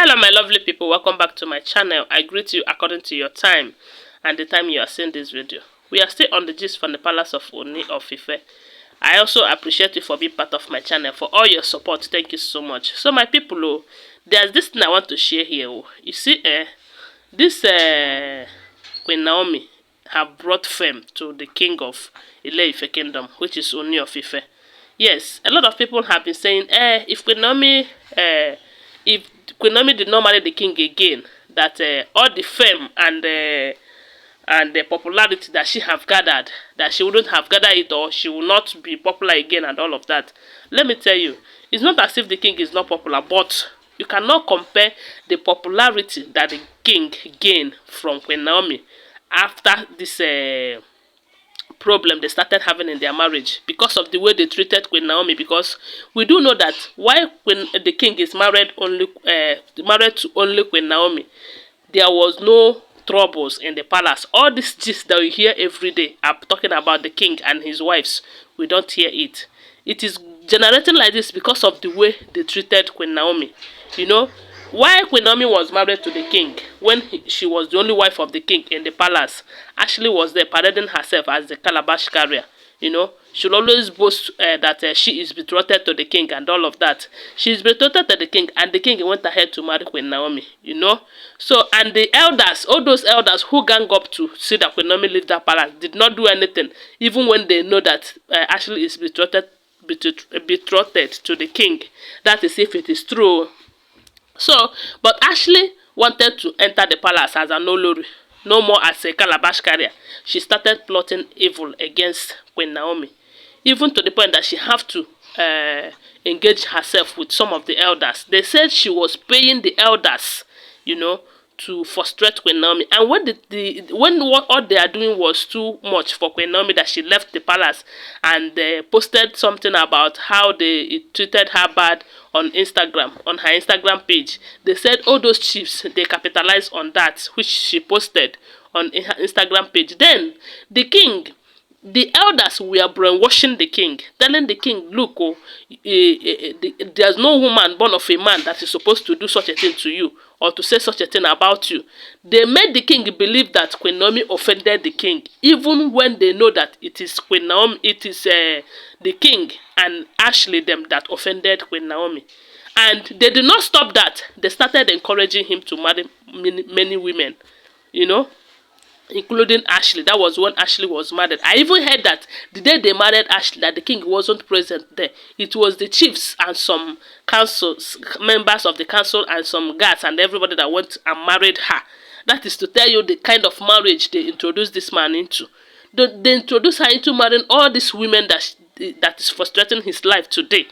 Hello my lovely people, welcome back to my channel. I greet you according to your time and the time you are seeing this video. We are still on the gist from the palace of Ooni of Ife. I also appreciate you for being part of my channel, for all your support. Thank you so much. So my people, there's this thing I want to share here. You see, this Queen Naomi have brought fame to the king of Ile-Ife kingdom, which is Ooni of Ife. Yes, a lot of people have been saying, if Queen Naomi did not marry the king again, that all the fame and the popularity that she have gathered, that she wouldn't have gathered it, or she will not be popular again and all of that. Let me tell you, it's not as if the king is not popular, but you cannot compare the popularity that the king gained from Queen Naomi after this problem they started having in their marriage, because of the way they treated Queen Naomi. Because we do know that while the king is married to only Queen Naomi, there was no troubles in the palace. All this gist that we hear every day are talking about the king and his wives. We don't hear it. It is generating like this because of the way they treated Queen Naomi. You know, while Queen Naomi was married to the king, when she was the only wife of the king in the palace, Ashley was there parading herself as the calabash carrier. You know, she'll always boast that she is betrothed to the king and all of that. She is betrothed to the king, and the king went ahead to marry Queen Naomi, you know. So, and the elders, all those elders who gang up to see that Queen Naomi leave that palace, did not do anything, even when they know that Ashley is betrothed to the king. That is if it is true. So, but Ashley wanted to enter the palace as an Olori, no more as a calabash carrier. She started plotting evil against Queen Naomi, even to the point that she have to engage herself with some of the elders. They said she was paying the elders, you know, to frustrate Queen Naomi. And when what they are doing was too much for Queen Naomi, that she left the palace and posted something about how they treated her bad on Instagram, on her Instagram page. They said all those chiefs, they capitalized on that, which she posted on her Instagram page. Then the elders were brainwashing the king, telling the king, look, there's no woman born of a man that is supposed to do such a thing to you, or to say such a thing about you. They made the king believe that Queen Naomi offended the king, even when they know that it is Queen Naomi, it is the king and Ashley them that offended Queen Naomi. And they did not stop that. They started encouraging him to marry many women, you know, including Ashley. That was when Ashley was married. I even heard that the day they married Ashley, that the king wasn't present there. It was the chiefs and some members of the council and some guards and everybody that went and married her. That is to tell you the kind of marriage they introduced this man into. They introduced her into marrying all these women that is frustrating his life today.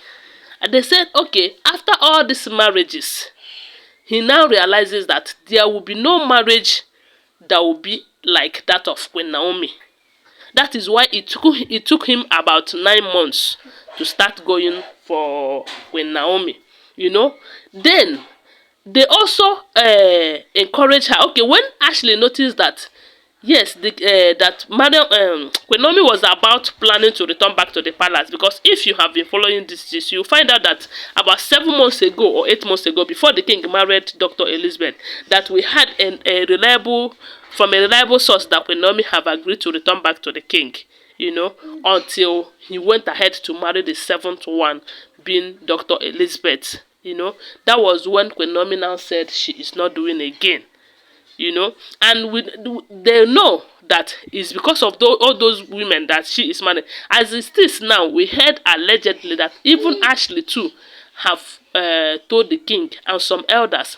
And they said, okay, after all these marriages, he now realizes that there will be no marriage that will be like that of Queen Naomi. That is why it took him about 9 months to start going for Queen Naomi, you know. Then they also encourage her. Okay, when Ashley noticed that, yes, that Queen Naomi was about planning to return back to the palace, because if you have been following this, you find out that about 7 months ago or 8 months ago, before the king married Dr. Elizabeth, that we had from a reliable source that Queen Naomi have agreed to return back to the king, you know, until he went ahead to marry the 7th one, being Dr. Elizabeth, you know. That was when Queen Naomi now said she is not doing again, you know. And they know that it's because of all those women that she is married. As it is now, we heard allegedly that even Ashley too have told the king and some elders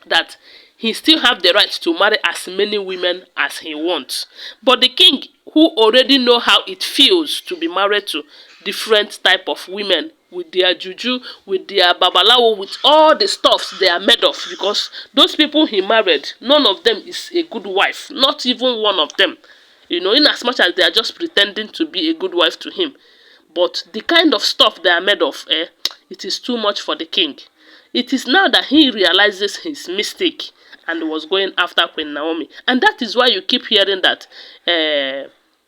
that he still have the right to marry as many women as he wants. But the king, who already know how it feels to be married to different type of women, with their juju, with their babalawo, with all the stuffs they are made of, because those people he married, none of them is a good wife, not even one of them, you know, in as much as they are just pretending to be a good wife to him. But the kind of stuff they are made of, it is too much for the king. It is now that he realizes his mistake and was going after Queen Naomi. And that is why you keep hearing that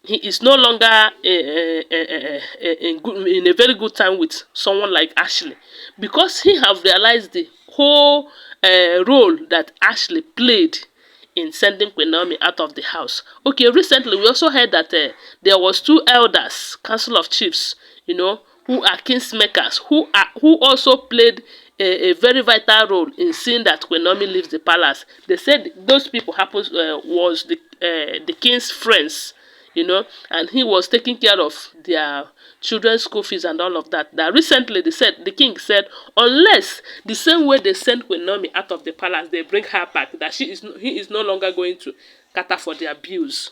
he is no longer in a very good time with someone like Ashley, because he have realized the whole role that Ashley played in sending Queen Naomi out of the house. Okay, recently we also heard that there was 2 elders, council of chiefs, you know, who are kingsmakers, who also played a very vital role in seeing that Queen Naomi leaves the palace. They said those people was the king's friends, you know, and he was taking care of their children's school fees and all of that. That recently the king said, unless the same way they sent Queen Naomi out of the palace, they bring her back, that he is no longer going to cater for their bills.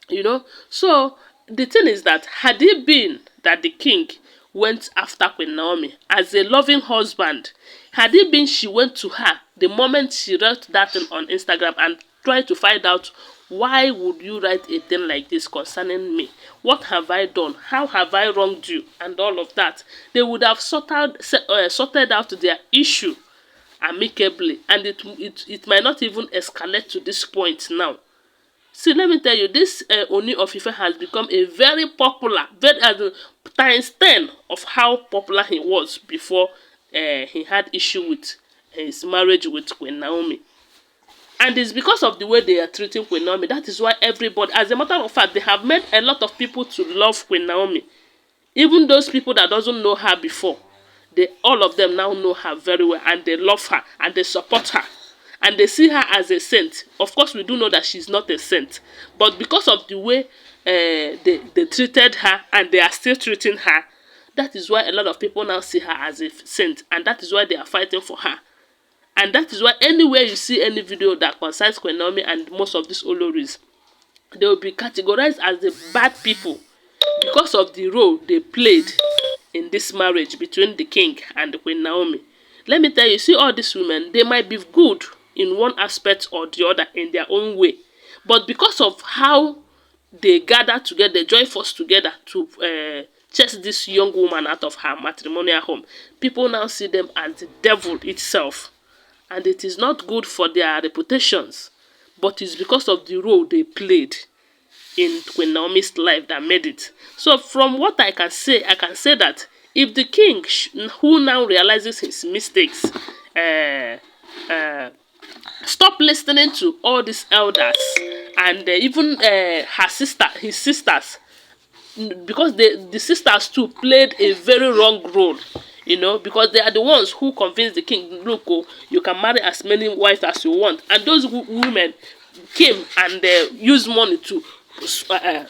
You know, so the thing is that had it been that the king went after Queen Naomi as a loving husband, had it been she went to her the moment she wrote that thing on Instagram and tried to find out, why would you write a thing like this concerning me? What have I done? How have I wronged you? And all of that, they would have sorted out their issue amicably, and it might not even escalate to this point now. See, let me tell you, this Ooni of Ife has become a very popular, very times 10 of how popular he was before he had issue with his marriage with Queen Naomi. And it's because of the way they are treating Queen Naomi. That is why everybody, as a matter of fact, they have made a lot of people to love Queen Naomi. Even those people that doesn't know her before, all of them now know her very well, and they love her and they support her. And they see her as a saint. Of course, we do know that she's not a saint. But because of the way they treated her, and they are still treating her, that is why a lot of people now see her as a saint. And that is why they are fighting for her. And that is why anywhere you see any video that concerns Queen Naomi and most of these Olories, they will be categorized as the bad people because of the role they played in this marriage between the king and Queen Naomi. Let me tell you, see all these women, they might be good in one aspect or the other in their own way. But because of how they gather together, they join force together to chase this young woman out of her matrimonial home, people now see them as the devil itself. And it is not good for their reputations. But it's because of the role they played in Queen Naomi's life that made it. So from what I can say that if the king, who now realizes his mistakes, stop listening to all these elders and even his sisters, because the sisters too played a very wrong role, you know, because they are the ones who convinced the king, look, oh, you can marry as many wives as you want. And those women came and used money to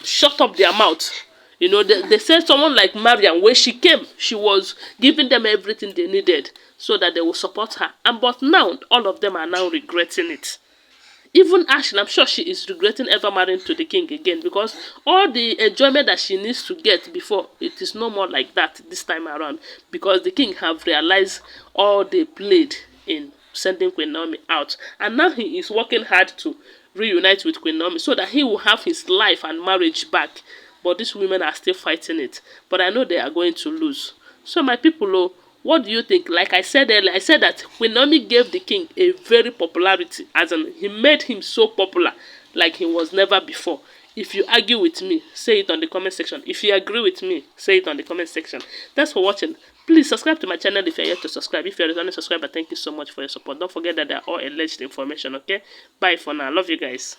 shut up their mouth. You know, they said someone like Mariam, when she came, she was giving them everything they needed so that they will support her. But now, all of them are now regretting it. Even Ashley, I'm sure she is regretting ever marrying to the king again, because all the enjoyment that she needs to get before, it is no more like that this time around, because the king have realized all they played in sending Queen Naomi out. And now he is working hard to reunite with Queen Naomi so that he will have his life and marriage back. But these women are still fighting it. But I know they are going to lose. So my people, oh, what do you think? Like I said earlier, I said that Queen Naomi gave the king a very popularity, as in he made him so popular like he was never before. If you argue with me, say it on the comment section. If you agree with me, say it on the comment section. Thanks for watching. Please subscribe to my channel if you're yet to subscribe. If you're a returning subscriber, thank you so much for your support. Don't forget that they are all alleged information, okay? Bye for now. Love you guys.